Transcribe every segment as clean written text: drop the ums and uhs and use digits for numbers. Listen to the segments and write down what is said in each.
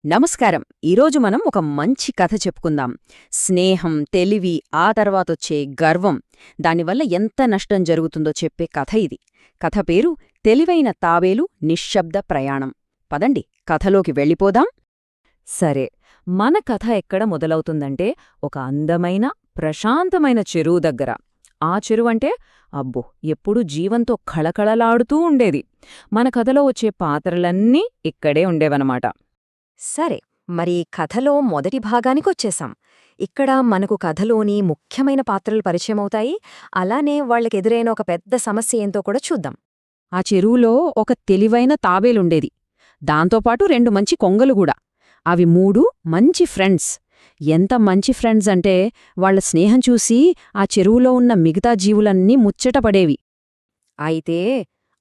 నమస్కారం. ఈరోజు మనం ఒక మంచి కథ చెప్పుకుందాం. స్నేహం, తెలివి, ఆ తర్వాతొచ్చే గర్వం, దానివల్ల ఎంత నష్టం జరుగుతుందో చెప్పే కథ ఇది. కథ పేరు తెలివైన తాబేలు నిశ్శబ్ద ప్రయాణం. పదండి కథలోకి వెళ్ళిపోదాం. సరే, మన కథ ఎక్కడ మొదలవుతుందంటే ఒక అందమైన, ప్రశాంతమైన చెరువు దగ్గర. ఆ చెరువంటే అబ్బో ఎప్పుడూ జీవంతో కళకళలాడుతూ ఉండేది. మన కథలో వచ్చే పాత్రలన్నీ ఇక్కడే ఉండేవన్నమాట. సరే, మరి కథలో మొదటి భాగానికొచ్చేశాం. ఇక్కడ మనకు కథలోని ముఖ్యమైన పాత్రలు పరిచయమవుతాయి. అలానే వాళ్ళకెదురైన ఒక పెద్ద సమస్య ఏంతో కూడా చూద్దాం. ఆ చెరువులో ఒక తెలివైన తాబేలుండేది. దాంతోపాటు 2 మంచి కొంగలుగూడా. అవి 3 మంచి ఫ్రెండ్స్. ఎంత మంచి ఫ్రెండ్స్ అంటే వాళ్ల స్నేహం చూసి ఆ చెరువులో ఉన్న మిగతా జీవులన్నీ ముచ్చటపడేవి. అయితే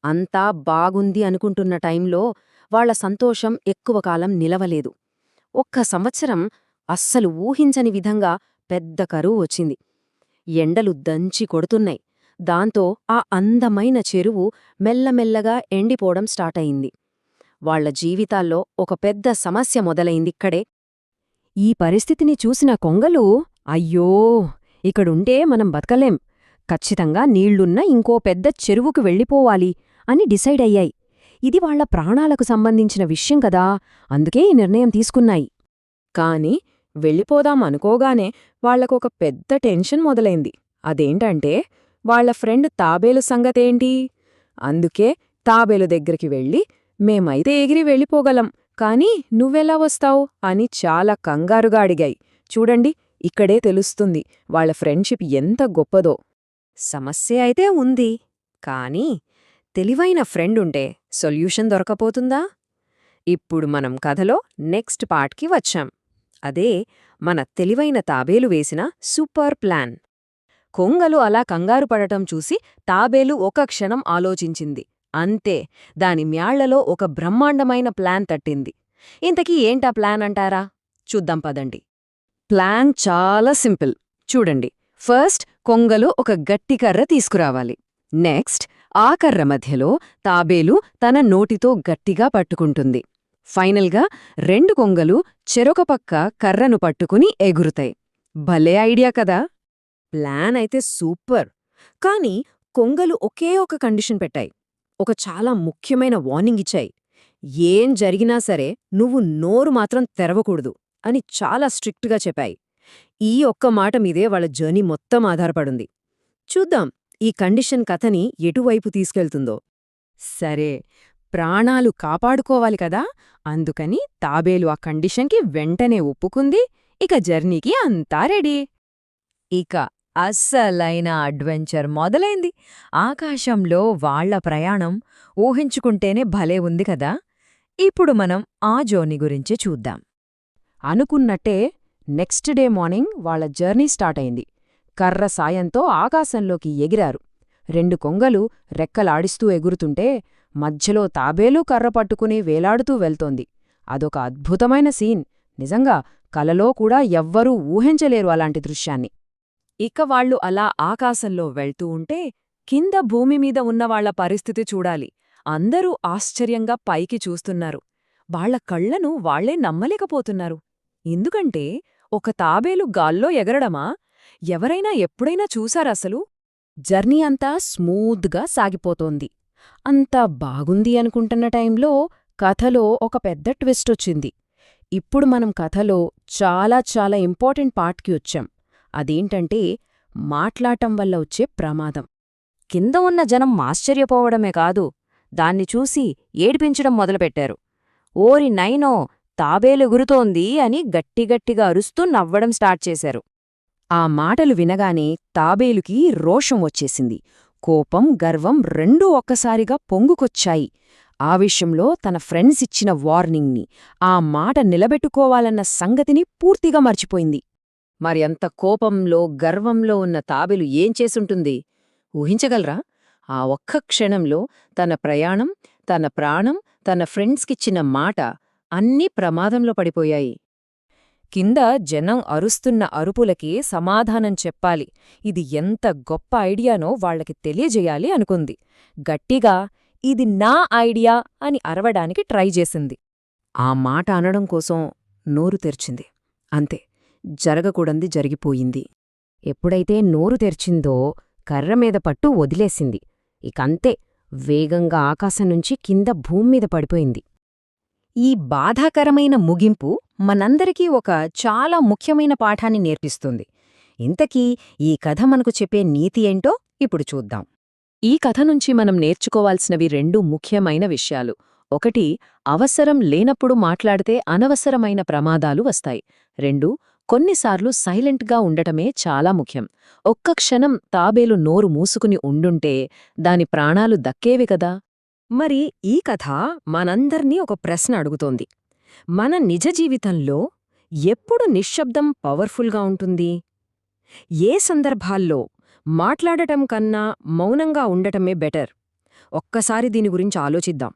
అంతా బాగుంది అనుకుంటున్న టైంలో వాళ్ల సంతోషం ఎక్కువ కాలం నిలవలేదు. ఒక్క సంవత్సరం అస్సలు ఊహించని విధంగా పెద్ద కరువు వచ్చింది. ఎండలు దంచి కొడుతున్నాయి. దాంతో ఆ అందమైన చెరువు మెల్లమెల్లగా ఎండిపోవడం స్టార్టయింది. వాళ్ల జీవితాల్లో ఒక పెద్ద సమస్య మొదలైందిక్కడే. ఈ పరిస్థితిని చూసిన కొంగలు, అయ్యో ఇక్కడుంటే మనం బతకలేం, ఖచ్చితంగా నీళ్లున్న ఇంకో పెద్ద చెరువుకు వెళ్ళిపోవాలి అని డిసైడ్ అయ్యాయి. ఇది వాళ్ల ప్రాణాలకు సంబంధించిన విషయం కదా, అందుకే ఈ నిర్ణయం తీసుకున్నాయి. కాని వెళ్ళిపోదాం అనుకోగానే వాళ్లకొక పెద్ద టెన్షన్ మొదలైంది. అదేంటంటే వాళ్ల ఫ్రెండ్ తాబేలు సంగతేంటి? అందుకే తాబేలు దగ్గరికి వెళ్ళి, మేమైతే ఎగిరి వెళ్ళిపోగలం, కాని నువ్వెలా వస్తావు అని చాలా కంగారుగా అడిగాయి. చూడండి, ఇక్కడే తెలుస్తుంది వాళ్ల ఫ్రెండ్షిప్ ఎంత గొప్పదో. సమస్య అయితే ఉంది, కానీ తెలివైన ఫ్రెండుంటే సొల్యూషన్ దొరకపోతుందా? ఇప్పుడు మనం కథలో నెక్స్ట్ పార్ట్కి వచ్చాం. అదే మన తెలివైన తాబేలు వేసిన సూపర్ ప్లాన్. కొంగలు అలా కంగారు పడటం చూసి తాబేలు ఒక క్షణం ఆలోచించింది. అంతే, దాని మ్యాళ్లలో ఒక బ్రహ్మాండమైన ప్లాన్ తట్టింది. ఇంతకీ ఏంటా ప్లాన్ అంటారా? చూద్దాం పదండి. ప్లాన్ చాలా సింపుల్. చూడండి, ఫస్ట్ కొంగలు ఒక గట్టి కర్ర తీసుకురావాలి. నెక్స్ట్ ఆ కర్ర మధ్యలో తాబేలు తన నోటితో గట్టిగా పట్టుకుంటుంది. ఫైనల్గా 2 కొంగలు చెరొక పక్క కర్రను పట్టుకుని ఎగురుతాయి. భలే ఐడియా కదా? ప్లాన్ అయితే సూపర్. కాని కొంగలు ఒకే ఒక కండిషన్ పెట్టాయి. ఒక చాలా ముఖ్యమైన వార్నింగ్ ఇచ్చాయి. ఏం జరిగినా సరే నువ్వు నోరు మాత్రం తెరవకూడదు అని చాలా స్ట్రిక్ట్గా చెప్పాయి. ఈ ఒక్క మాట మీదే వాళ్ళ జర్నీ మొత్తం ఆధారపడుంది. చూద్దాం ఈ కండిషన్ కథని ఎటువైపు తీసుకెళ్తుందో. సరే, ప్రాణాలు కాపాడుకోవాలి కదా, అందుకని తాబేలు ఆ కండిషన్కి వెంటనే ఒప్పుకుంది. ఇక జర్నీకి అంతా రెడీ. ఇక అస్సలైన అడ్వెంచర్ మొదలైంది. ఆకాశంలో వాళ్ల ప్రయాణం ఊహించుకుంటేనే భలే ఉంది కదా. ఇప్పుడు మనం ఆ జర్నీ గురించి చూద్దాం. అనుకున్నట్టే నెక్స్ట్ డే మార్నింగ్ వాళ్ల జర్నీ స్టార్ట్ అయింది. కర్ర సాయంతో ఆకాశంలోకి ఎగిరారు. 2 కొంగలు రెక్కలాడిస్తూ ఎగురుతుంటే మధ్యలో తాబేలు కర్ర పట్టుకుని వేలాడుతూ వెళ్తోంది. అదొక అద్భుతమైన సీన్. నిజంగా కలలో కూడా ఎవ్వరూ ఊహించలేరు అలాంటి దృశ్యాన్ని. ఇక వాళ్లు అలా ఆకాశంలో వెళ్తూ ఉంటే కింద భూమిమీద ఉన్నవాళ్ల పరిస్థితి చూడాలి. అందరూ ఆశ్చర్యంగా పైకి చూస్తున్నారు. వాళ్ల కళ్లను వాళ్లే నమ్మలేకపోతున్నారు. ఎందుకంటే ఒక తాబేలు గాల్లో ఎగరడమా? ఎవరైనా ఎప్పుడైనా చూశారసలు? జర్నీ అంతా స్మూత్గా సాగిపోతోంది. అంతా బాగుంది అనుకుంటున్న టైంలో కథలో ఒక పెద్ద ట్విస్టొచ్చింది. ఇప్పుడు మనం కథలో చాలా చాలా ఇంపార్టెంట్ పార్ట్కి వచ్చాం. అదేంటంటే మాట్లాడటం వల్ల వచ్చే ప్రమాదం. కింద ఉన్న జనం ఆశ్చర్యపోవడమే కాదు, దాన్ని చూసి ఏడిపించడం మొదలుపెట్టారు. ఓరి నైనో, తాబేలెగురుతోంది అని గట్టిగట్టిగా అరుస్తూ నవ్వడం స్టార్ట్ చేశారు. ఆ మాటలు వినగానే తాబేలుకి రోషం వచ్చేసింది. కోపం, గర్వం రెండూ ఒక్కసారిగా పొంగుకొచ్చాయి. ఆ విషయంలో తన ఫ్రెండ్స్ ఇచ్చిన వార్నింగ్ని, ఆ మాట నిలబెట్టుకోవాలన్న సంగతిని పూర్తిగా మర్చిపోయింది. మరి అంత కోపంలో, గర్వంలో ఉన్న తాబేలు ఏం చేసుంటుంది? ఊహించగలరా? ఆ ఒక్క క్షణంలో తన ప్రయాణం, తన ప్రాణం, తన ఫ్రెండ్స్కిచ్చిన మాట అన్నీ ప్రమాదంలో పడిపోయాయి. కింద జనం అరుస్తున్న అరుపులకి సమాధానం చెప్పాలి. ఇది ఎంత గొప్ప ఐడియానో వాళ్లకి తెలియజేయాలి అనుకుంది. గట్టిగా ఇది నా ఐడియా అని అరవడానికి ట్రై చేసింది. ఆ మాట అనడం కోసం నోరు తెరిచింది. అంతే, జరగకూడంది జరిగిపోయింది. ఎప్పుడైతే నోరు తెరిచిందో కర్రమీద పట్టు వదిలేసింది. ఇకంతే, వేగంగా ఆకాశం నుంచి కింద భూమ్మీద పడిపోయింది. ఈ బాధాకరమైన ముగింపు మనందరికీ ఒక చాలా ముఖ్యమైన పాఠాన్ని నేర్పిస్తుంది. ఇంతకీ ఈ కథ మనకు చెప్పే నీతి ఏంటో ఇప్పుడు చూద్దాం. ఈ కథ నుంచి మనం నేర్చుకోవాల్సినవి 2 ముఖ్యమైన విషయాలు. ఒకటి, అవసరం లేనప్పుడు మాట్లాడితే అనవసరమైన ప్రమాదాలు వస్తాయి. 2, కొన్నిసార్లు సైలెంట్గా ఉండటమే చాలా ముఖ్యం. ఒక్క క్షణం తాబేలు నోరు మూసుకుని ఉండుంటే దాని ప్రాణాలు దక్కేవి కదా. మరి ఈ కథ మనందర్నీ ఒక ప్రశ్న అడుగుతోంది. మన నిజ జీవితంలో ఎప్పుడు నిశ్శబ్దం పవర్ఫుల్గా ఉంటుంది? ఏ సందర్భాల్లో మాట్లాడటం కన్నా మౌనంగా ఉండటమే బెటర్? ఒక్కసారి దీని గురించి ఆలోచిద్దాం.